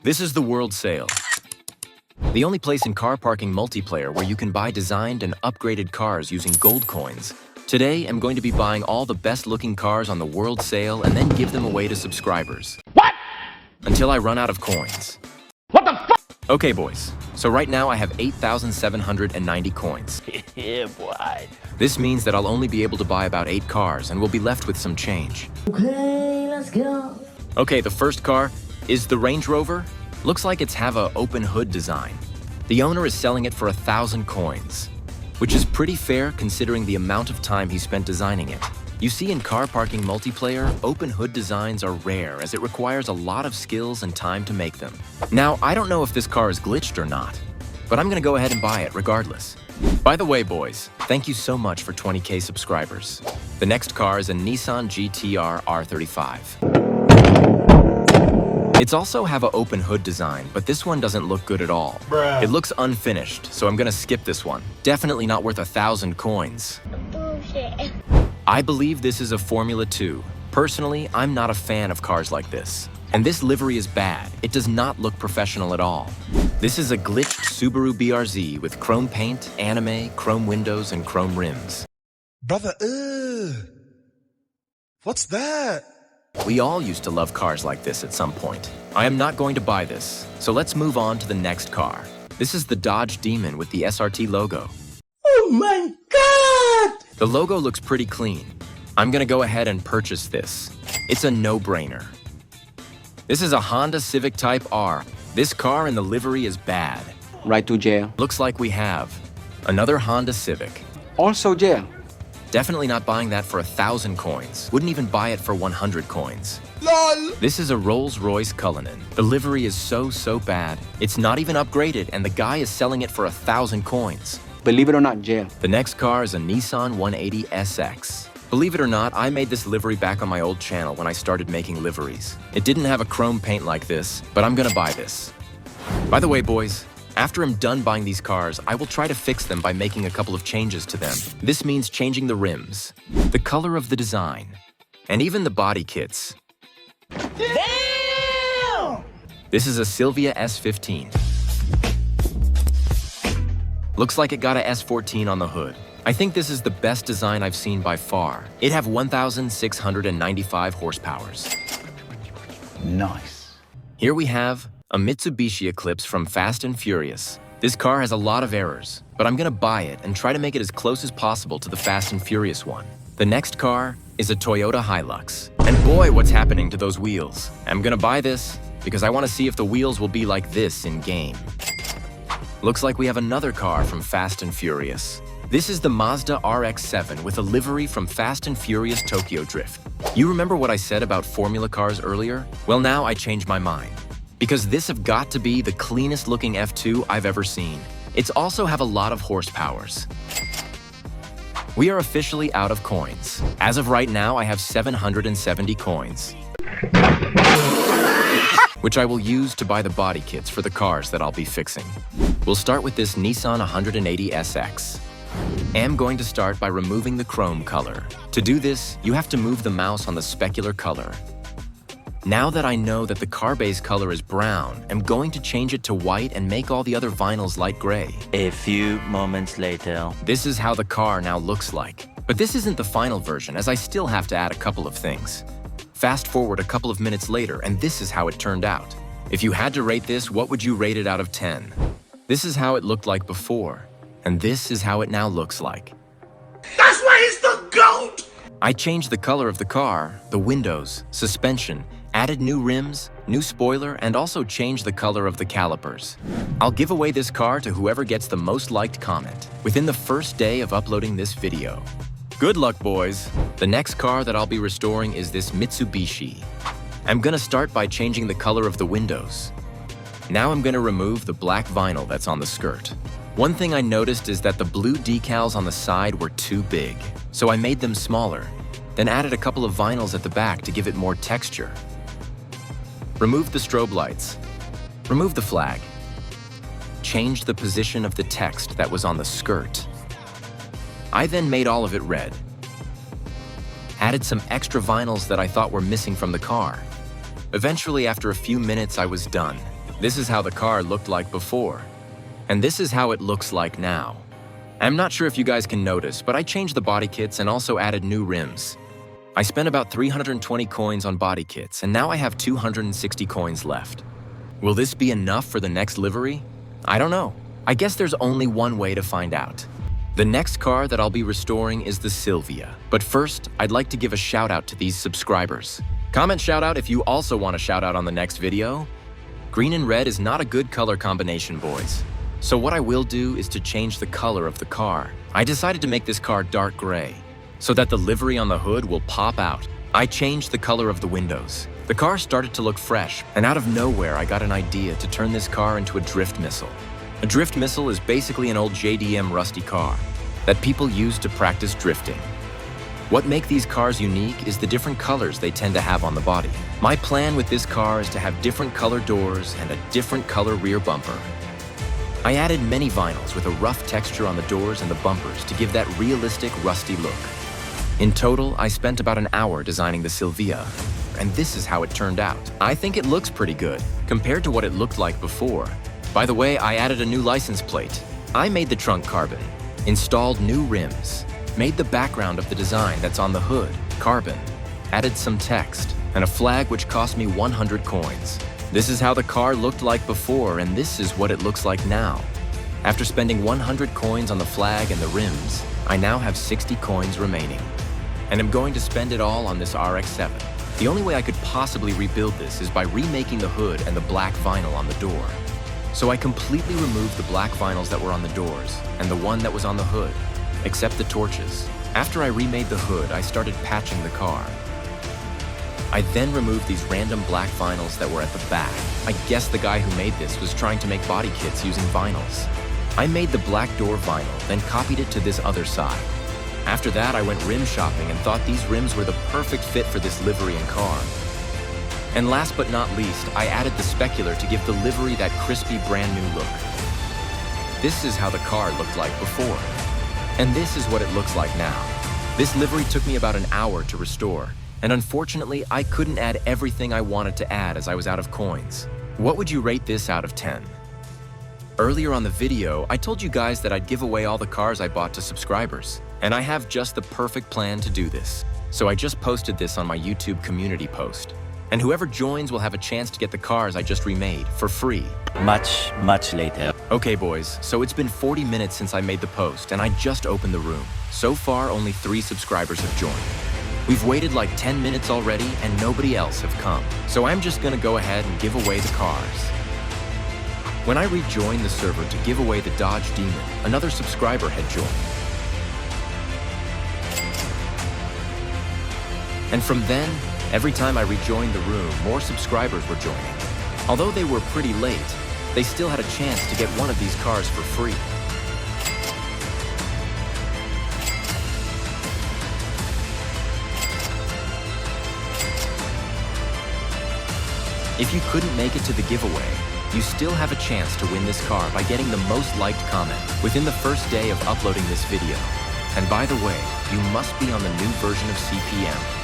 This is the World Sale, the only place in car parking multiplayer where you can buy designed and upgraded cars using gold coins. Today, I'm going to be buying all the best-looking cars on the World Sale and then give them away to subscribers. What? Until I run out of coins. What the fuck? Okay, boys. So right now I have 8,790 coins. Yeah, boy. This means that I'll only be able to buy about 8 cars and we'll be left with some change. Okay, let's go. Okay, the first car is the Range Rover. Looks like it's have a open hood design. The owner is selling it for 1,000 coins, which is pretty fair considering the amount of time he spent designing it. You see, in car parking multiplayer, open hood designs are rare as it requires a lot of skills and time to make them. Now, I don't know if this car is glitched or not, but I'm gonna go ahead and buy it regardless. By the way, boys, thank you so much for 20K subscribers. The next car is a Nissan GT-R R35. It's also have an open hood design, but this one doesn't look good at all. Bruh. It looks unfinished, so I'm gonna skip this one. Definitely not worth 1,000 coins. Bullshit. I believe this is a Formula 2. Personally, I'm not a fan of cars like this. And this livery is bad. It does not look professional at all. This is a glitched Subaru BRZ with chrome paint, anime, chrome windows, and chrome rims. Brother, what's that? We all used to love cars like this at some point. I am not going to buy this, so let's move on to the next car. This is the Dodge Demon with the SRT logo. Oh my god! The logo looks pretty clean. I'm gonna go ahead and purchase this. It's a no-brainer. This is a Honda Civic Type R. This car in the livery is bad. Right to jail. Looks like we have another Honda Civic. Also jail. Definitely not buying that for 1,000 coins. Wouldn't even buy it for 100 coins. LOL! This is a Rolls-Royce Cullinan. The livery is so bad. It's not even upgraded and the guy is selling it for 1,000 coins. Believe it or not, jail. The next car is a Nissan 180 SX. Believe it or not, I made this livery back on my old channel when I started making liveries. It didn't have a chrome paint like this, but I'm gonna buy this. By the way, boys, after I'm done buying these cars, I will try to fix them by making a couple of changes to them. This means changing the rims, the color of the design, and even the body kits. Damn! This is a Silvia S15. Looks like it got a S14 on the hood. I think this is the best design I've seen by far. It have 1,695 horsepowers. Nice. Here we have a Mitsubishi Eclipse from Fast and Furious. This car has a lot of errors, but I'm gonna buy it and try to make it as close as possible to the Fast and Furious one. The next car is a Toyota Hilux. And boy, what's happening to those wheels. I'm gonna buy this because I wanna see if the wheels will be like this in game. Looks like we have another car from Fast and Furious. This is the Mazda RX-7 with a livery from Fast and Furious Tokyo Drift. You remember what I said about formula cars earlier? Well, now I changed my mind. Because this have got to be the cleanest looking F2 I've ever seen. It's also have a lot of horsepowers. We are officially out of coins. As of right now, I have 770 coins. Which I will use to buy the body kits for the cars that I'll be fixing. We'll start with this Nissan 180 SX. I'm going to start by removing the chrome color. To do this, you have to move the mouse on the specular color. Now that I know that the car base color is brown, I'm going to change it to white and make all the other vinyls light gray. A few moments later. This is how the car now looks like. But this isn't the final version, as I still have to add a couple of things. Fast forward a couple of minutes later, and this is how it turned out. If you had to rate this, what would you rate it out of 10? This is how it looked like before, and this is how it now looks like. That's why he's the GOAT! I changed the color of the car, the windows, suspension, added new rims, new spoiler, and also changed the color of the calipers. I'll give away this car to whoever gets the most liked comment within the first day of uploading this video. Good luck, boys. The next car that I'll be restoring is this Mitsubishi. I'm gonna start by changing the color of the windows. Now I'm gonna remove the black vinyl that's on the skirt. One thing I noticed is that the blue decals on the side were too big, so I made them smaller, then added a couple of vinyls at the back to give it more texture. Remove the strobe lights. Remove the flag. Changed the position of the text that was on the skirt. I then made all of it red. Added some extra vinyls that I thought were missing from the car. Eventually, after a few minutes, I was done. This is how the car looked like before. And this is how it looks like now. I'm not sure if you guys can notice, but I changed the body kits and also added new rims. I spent about 320 coins on body kits, and now I have 260 coins left. Will this be enough for the next livery? I don't know. I guess there's only one way to find out. The next car that I'll be restoring is the Silvia. But first, I'd like to give a shout out to these subscribers. Comment shout out if you also want a shout out on the next video. Green and red is not a good color combination, boys. So what I will do is to change the color of the car. I decided to make this car dark gray, so that the livery on the hood will pop out. I changed the color of the windows. The car started to look fresh, and out of nowhere I got an idea to turn this car into a drift missile. A drift missile is basically an old JDM rusty car that people use to practice drifting. What makes these cars unique is the different colors they tend to have on the body. My plan with this car is to have different color doors and a different color rear bumper. I added many vinyls with a rough texture on the doors and the bumpers to give that realistic rusty look. In total, I spent about an hour designing the Silvia, and this is how it turned out. I think it looks pretty good compared to what it looked like before. By the way, I added a new license plate. I made the trunk carbon, installed new rims, made the background of the design that's on the hood carbon, added some text, and a flag which cost me 100 coins. This is how the car looked like before, and this is what it looks like now. After spending 100 coins on the flag and the rims, I now have 60 coins remaining. And I'm going to spend it all on this RX-7. The only way I could possibly rebuild this is by remaking the hood and the black vinyl on the door. So I completely removed the black vinyls that were on the doors and the one that was on the hood, except the torches. After I remade the hood, I started patching the car. I then removed these random black vinyls that were at the back. I guess the guy who made this was trying to make body kits using vinyls. I made the black door vinyl, then copied it to this other side. After that, I went rim shopping and thought these rims were the perfect fit for this livery and car. And last but not least, I added the specular to give the livery that crispy brand new look. This is how the car looked like before. And this is what it looks like now. This livery took me about an hour to restore, and unfortunately, I couldn't add everything I wanted to add as I was out of coins. What would you rate this out of 10? Earlier on the video, I told you guys that I'd give away all the cars I bought to subscribers, and I have just the perfect plan to do this. So I just posted this on my YouTube community post. And whoever joins will have a chance to get the cars I just remade for free. Much later. Okay, boys, so it's been 40 minutes since I made the post, and I just opened the room. So far, only 3 subscribers have joined. We've waited like 10 minutes already, and nobody else have come. So I'm just gonna go ahead and give away the cars. When I rejoined the server to give away the Dodge Demon, another subscriber had joined. And from then, every time I rejoined the room, more subscribers were joining. Although they were pretty late, they still had a chance to get one of these cars for free. If you couldn't make it to the giveaway, you still have a chance to win this car by getting the most liked comment within the first day of uploading this video. And by the way, you must be on the new version of CPM.